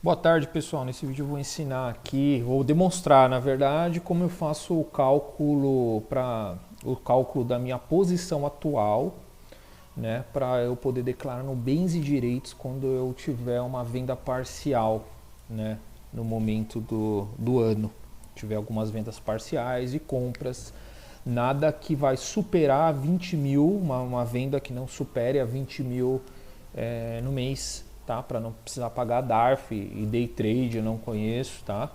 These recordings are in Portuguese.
Boa tarde, pessoal. Nesse vídeo eu vou ensinar aqui, vou demonstrar, na verdade, como eu faço o cálculo da minha posição atual, né, para eu poder declarar no bens e direitos quando eu tiver uma venda parcial, né, no momento do ano. Tiver algumas vendas parciais e compras, nada que vai superar 20 mil, uma venda que não supere a 20 mil no mês, tá? Para não precisar pagar DARF e Day Trade, eu não conheço, tá?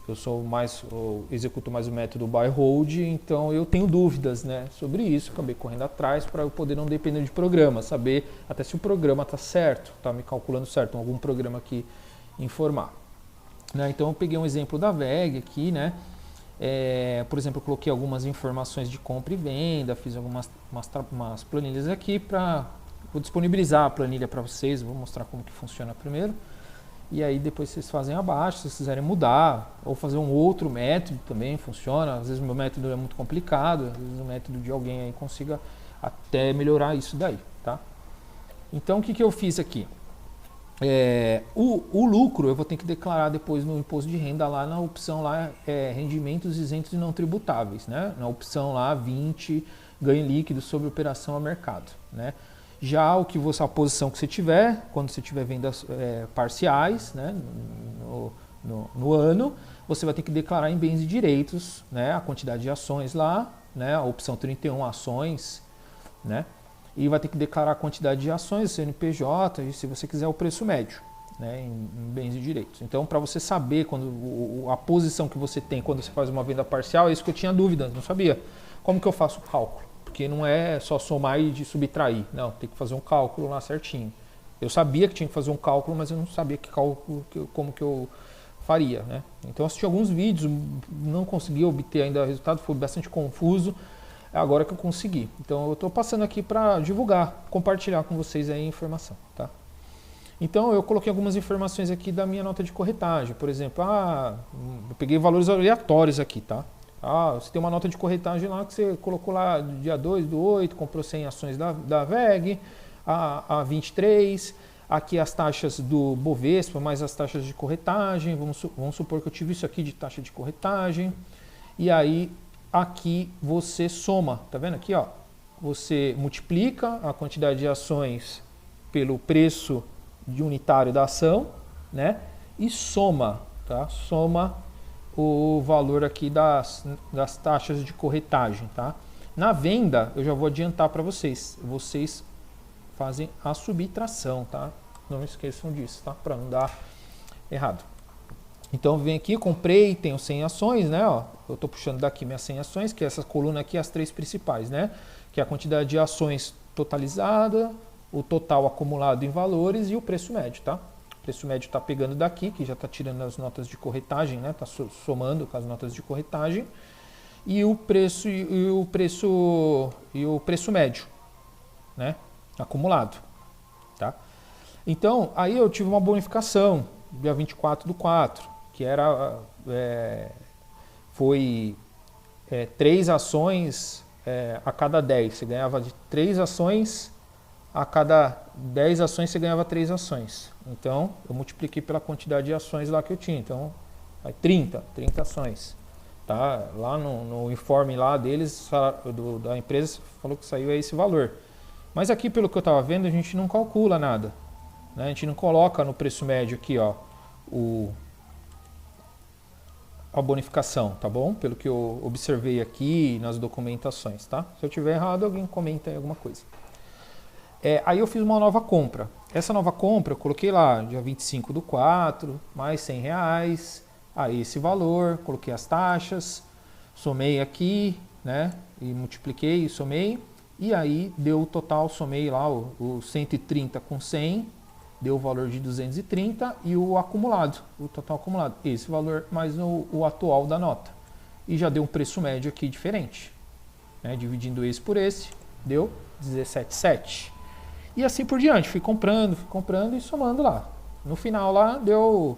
Eu executo mais o método Buy Hold, então eu tenho dúvidas, né, sobre isso, acabei correndo atrás para eu poder não depender de programa, saber até se o programa está certo, está me calculando certo, algum programa aqui informar. Né? Então eu peguei um exemplo da VEG aqui, né? Por exemplo, eu coloquei algumas informações de compra e venda, fiz umas planilhas aqui para... Vou disponibilizar a planilha para vocês, vou mostrar como que funciona primeiro. E aí depois vocês fazem abaixo, se vocês quiserem mudar, ou fazer um outro método também funciona. Às vezes o meu método é muito complicado, às vezes o método de alguém aí consiga até melhorar isso daí, tá? Então o que eu fiz aqui? O lucro eu vou ter que declarar depois no imposto de renda lá na opção lá, rendimentos isentos e não tributáveis, né? Na opção lá 20, ganho líquido sobre operação a mercado, né? Já a posição que você tiver, quando você tiver vendas parciais, né, no ano, você vai ter que declarar em bens e direitos, né, a quantidade de ações lá, né, a opção 31 ações, né, e vai ter que declarar a quantidade de ações, CNPJ, e se você quiser o preço médio, né, em bens e direitos. Então, para você saber a posição que você tem quando você faz uma venda parcial, é isso que eu tinha dúvida, não sabia. Como que eu faço o cálculo? Porque não é só somar e subtrair, não, tem que fazer um cálculo lá certinho. Eu sabia que tinha que fazer um cálculo, mas eu não sabia como que eu faria, né? Então eu assisti alguns vídeos, não consegui obter ainda o resultado, foi bastante confuso, agora que eu consegui. Então eu estou passando aqui para divulgar, compartilhar com vocês aí a informação, tá? Então eu coloquei algumas informações aqui da minha nota de corretagem, por exemplo, eu peguei valores aleatórios aqui, tá? Você tem uma nota de corretagem lá que você colocou lá dia 2/8, comprou 100 ações da VEG, a 23, aqui as taxas do Bovespa, mais as taxas de corretagem, vamos supor que eu tive isso aqui de taxa de corretagem, e aí aqui você soma, tá vendo aqui, ó? Você multiplica a quantidade de ações pelo preço de unitário da ação, né? E soma, tá? Soma o valor aqui das taxas de corretagem, tá? Na venda, eu já vou adiantar para vocês. Vocês fazem a subtração, tá? Não esqueçam disso, tá? Para não dar errado. Então, vem aqui, comprei, tenho 100 ações, né? Ó, eu estou puxando daqui minhas 100 ações, que é essa coluna aqui, as três principais, né? Que é a quantidade de ações totalizada, o total acumulado em valores e o preço médio, tá? O preço médio está pegando daqui, que já está tirando as notas de corretagem, né? Está somando com as notas de corretagem. E o preço médio, né? Acumulado, tá? Então, aí eu tive uma bonificação, dia 24/4, que foi 3 ações a cada 10. Você ganhava de 3 ações, a cada 10 ações você ganhava 3 ações. Então, eu multipliquei pela quantidade de ações lá que eu tinha. Então, 30 ações. Tá? Lá no informe lá deles, da empresa, falou que saiu esse valor. Mas aqui, pelo que eu estava vendo, a gente não calcula nada, né? A gente não coloca no preço médio aqui, ó, a bonificação, tá bom? Pelo que eu observei aqui nas documentações, tá? Se eu tiver errado, alguém comenta aí alguma coisa. Aí eu fiz uma nova compra. Essa nova compra eu coloquei lá, dia 25/4, mais R$100, aí esse valor, coloquei as taxas, somei aqui, né? E multipliquei e somei. E aí deu o total, somei lá o 130 com 100, deu o valor de 230 e o acumulado, o total acumulado. Esse valor mais o atual da nota. E já deu um preço médio aqui diferente, né? Dividindo esse por esse, deu 17,7. E assim por diante, fui comprando e somando lá. No final lá deu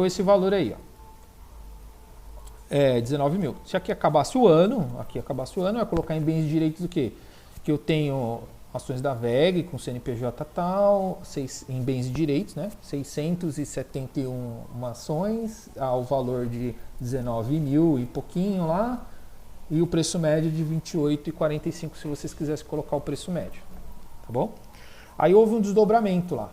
esse valor aí, ó. 19 mil. Se aqui acabasse o ano, eu ia colocar em bens de direitos o quê? Que eu tenho ações da VEG com CNPJ tal, em bens e direitos, né? 671 ações, ao valor de 19 mil e pouquinho lá, e o preço médio de 28,45 se vocês quisessem colocar o preço médio, tá bom? Aí houve um desdobramento lá,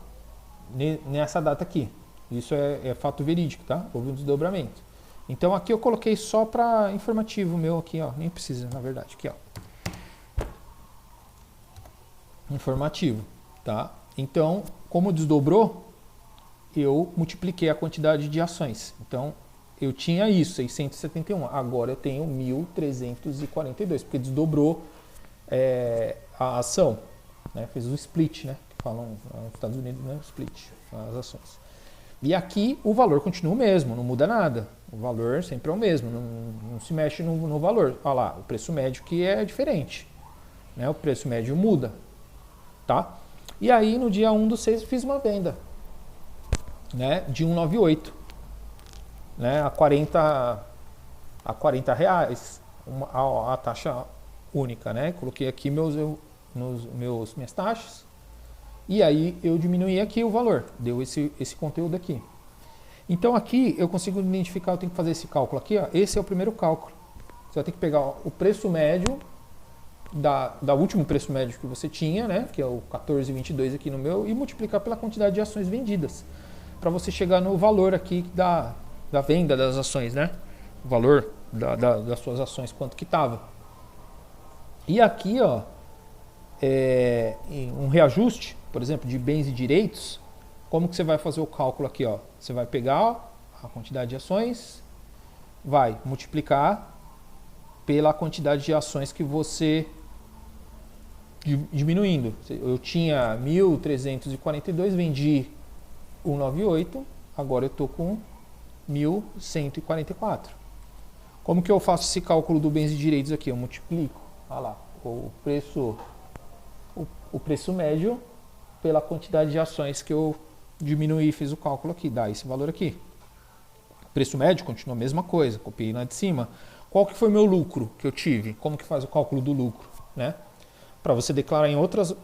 nessa data aqui. Isso é fato verídico, tá? Houve um desdobramento. Então aqui eu coloquei só para informativo meu aqui, ó. Nem precisa, na verdade, aqui, ó. Informativo, tá? Então, como desdobrou, eu multipliquei a quantidade de ações. Então, eu tinha isso, 671. Agora eu tenho 1.342, porque desdobrou a ação, né? Fez o split, né? Que falam nos Estados Unidos, né? Split, as ações. E aqui o valor continua o mesmo, não muda nada. O valor sempre é o mesmo, não se mexe no valor. Olha lá, o preço médio que é diferente, né? O preço médio muda, tá? E aí no dia 1/6 eu fiz uma venda, né? De 198, né? A 40 reais, a taxa única, né? Coloquei aqui minhas taxas. E aí eu diminuí aqui o valor, deu esse conteúdo aqui. Então aqui eu consigo identificar, eu tenho que fazer esse cálculo aqui, ó. Esse é o primeiro cálculo. Você vai ter que pegar o preço médio da último preço médio que você tinha, né, que é o 14,22 aqui no meu, e multiplicar pela quantidade de ações vendidas, para você chegar no valor aqui da venda das ações, né? O valor das suas ações, quanto que estava. E aqui, ó, um reajuste, por exemplo, de bens e direitos. Como que você vai fazer o cálculo aqui, ó? Você vai pegar a quantidade de ações, vai multiplicar pela quantidade de ações que você diminuindo. Eu tinha 1.342, vendi 198, agora eu estou com 1.144. Como que eu faço esse cálculo do bens e direitos aqui? Eu multiplico, olha lá, o preço médio pela quantidade de ações que eu diminuí, fiz o cálculo aqui, dá esse valor aqui. O preço médio continua a mesma coisa, copiei lá de cima. Qual que foi o meu lucro que eu tive? Como que faz o cálculo do lucro, né? Para você declarar em outras...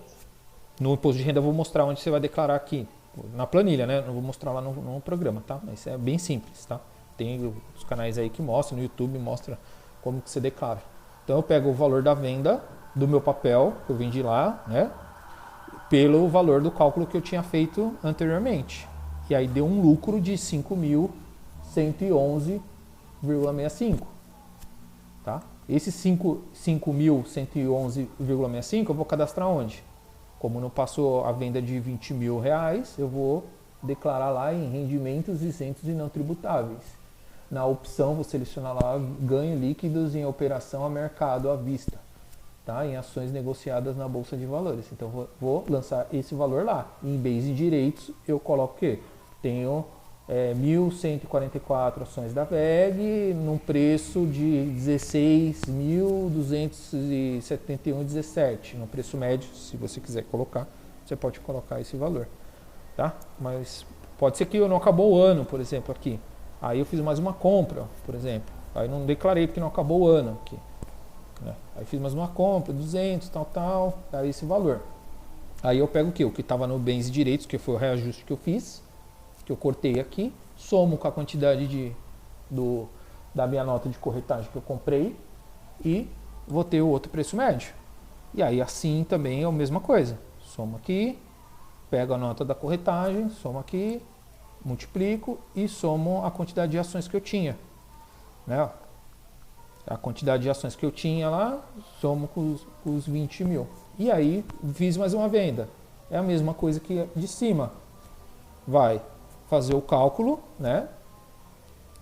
No imposto de renda eu vou mostrar onde você vai declarar aqui, na planilha, né? Não vou mostrar lá no programa, tá? Mas é bem simples, tá? Tem os canais aí que mostram, no YouTube mostra como que você declara. Então eu pego o valor da venda do meu papel, que eu vendi lá, né? Pelo valor do cálculo que eu tinha feito anteriormente. E aí deu um lucro de 5.111,65. Tá? Esse 5.111,65 eu vou cadastrar onde? Como não passou a venda de 20 mil reais, eu vou declarar lá em rendimentos isentos e não tributáveis. Na opção, vou selecionar lá ganho líquidos em operação a mercado à vista. Tá? Em ações negociadas na Bolsa de Valores. Então vou lançar esse valor lá. Em bens e direitos eu coloco o quê? Tenho 1.144 ações da VEG num preço de 16.271,17. No preço médio, se você quiser colocar, você pode colocar esse valor. Tá? Mas pode ser que eu não acabou o ano, por exemplo, aqui. Aí eu fiz mais uma compra, por exemplo. Aí não declarei porque não acabou o ano aqui. Aí fiz mais uma compra, 200, tal, daí esse valor. Aí eu pego o quê? O que estava no bens e direitos, que foi o reajuste que eu fiz, que eu cortei aqui, somo com a quantidade da minha nota de corretagem que eu comprei e vou ter o outro preço médio. E aí assim também é a mesma coisa. Somo aqui, pego a nota da corretagem, somo aqui, multiplico e somo a quantidade de ações que eu tinha. Né? A quantidade de ações que eu tinha lá, somo com os 20 mil. E aí, fiz mais uma venda. É a mesma coisa que de cima. Vai fazer o cálculo, né,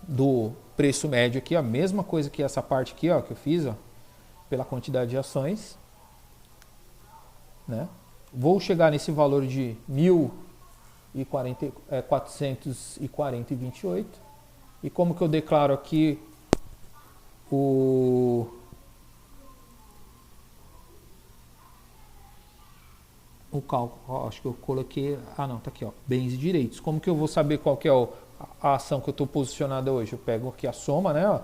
do preço médio aqui, a mesma coisa que essa parte aqui, ó, que eu fiz, ó, pela quantidade de ações. Né? Vou chegar nesse valor de 440,28. E como que eu declaro aqui o cálculo? Ó, acho que eu coloquei... Ah, não, tá aqui, ó. Bens e direitos. Como que eu vou saber qual que é a ação que eu estou posicionada hoje? Eu pego aqui a soma, né? Ó,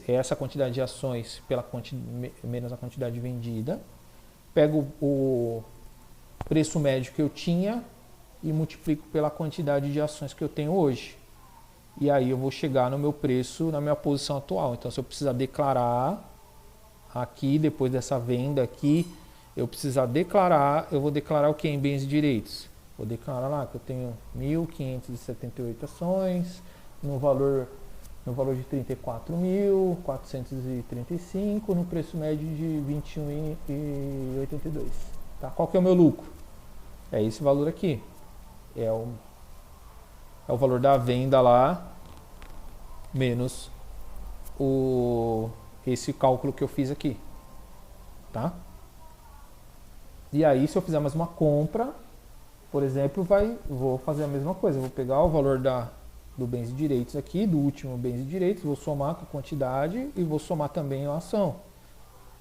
essa quantidade de ações menos a quantidade vendida. pego o preço médio que eu tinha e multiplico pela quantidade de ações que eu tenho hoje. E aí eu vou chegar no meu preço, na minha posição atual. Então, se eu precisar declarar aqui, depois dessa venda aqui, eu precisar declarar, eu vou declarar o que em bens e direitos? Vou declarar lá que eu tenho 1.578 ações, no valor de 34.435, no preço médio de 21,82. Tá? Qual que é o meu lucro? É esse valor aqui. É o valor da venda lá, menos esse cálculo que eu fiz aqui. Tá? E aí, se eu fizer mais uma compra, por exemplo, vou fazer a mesma coisa. Vou pegar o valor do bens e direitos aqui, do último bens e direitos, vou somar com a quantidade e vou somar também a ação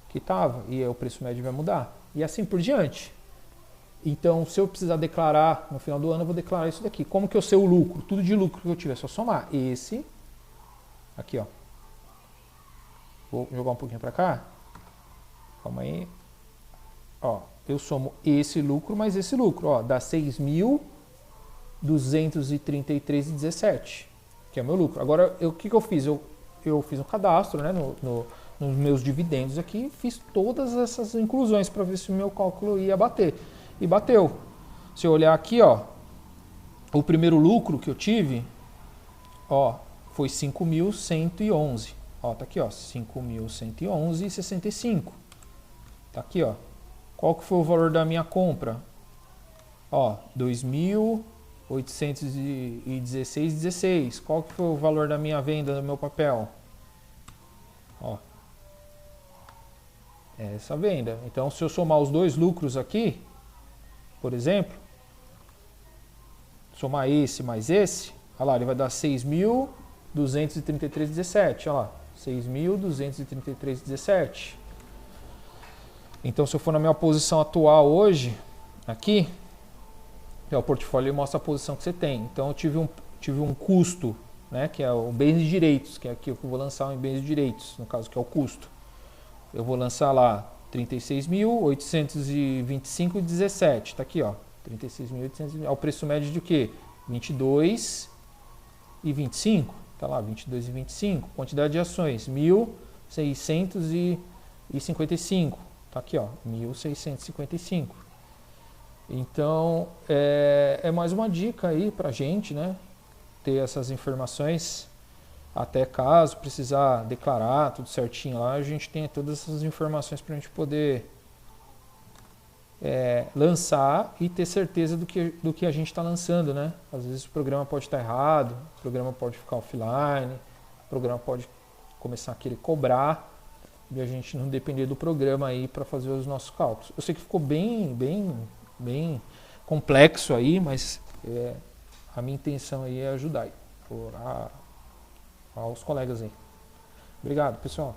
que estava. E aí o preço médio vai mudar. E assim por diante. Então, se eu precisar declarar no final do ano, eu vou declarar isso daqui. Como que eu sei o lucro? Tudo de lucro que eu tiver, é só somar. Esse, aqui ó. Vou jogar um pouquinho para cá. Calma aí. Ó, eu somo esse lucro mais esse lucro. Ó, dá 6.233,17, que é o meu lucro. Agora, o que eu fiz? Eu fiz um cadastro, né, nos meus dividendos aqui, fiz todas essas inclusões para ver se o meu cálculo ia bater. E bateu. Se eu olhar aqui, ó, o primeiro lucro que eu tive, ó, foi 5.111. Ó, tá aqui, ó, 5.111,65. Tá aqui, ó. Qual que foi o valor da minha compra? Ó, 2.816,16. Qual que foi o valor da minha venda do meu papel? Ó, é essa venda. Então, se eu somar os dois lucros aqui, por exemplo, somar esse mais esse, olha lá, ele vai dar 6.233,17. Olha lá, 6.233,17. Então, se eu for na minha posição atual hoje, aqui, o portfólio mostra a posição que você tem. Então, eu tive um custo, né, que é o bens de direitos, que é aqui que eu vou lançar em bens de direitos, no caso que é o custo. Eu vou lançar lá 36.825,17. Está aqui, ó, 36.825. Ao preço médio de quê? 22,25. Está lá, 22,25. Quantidade de ações, 1.655. Tá aqui, ó, 1.655. Então, é mais uma dica aí pra gente, né? Ter essas informações, até caso precisar declarar tudo certinho lá, a gente tem todas essas informações pra gente poder lançar e ter certeza do que a gente está lançando, né? Às vezes o programa pode estar errado, o programa pode ficar offline, o programa pode começar a querer cobrar, e a gente não depender do programa aí para fazer os nossos cálculos. Eu sei que ficou bem complexo aí, mas a minha intenção aí é ajudar aí, aos colegas aí. Obrigado, pessoal.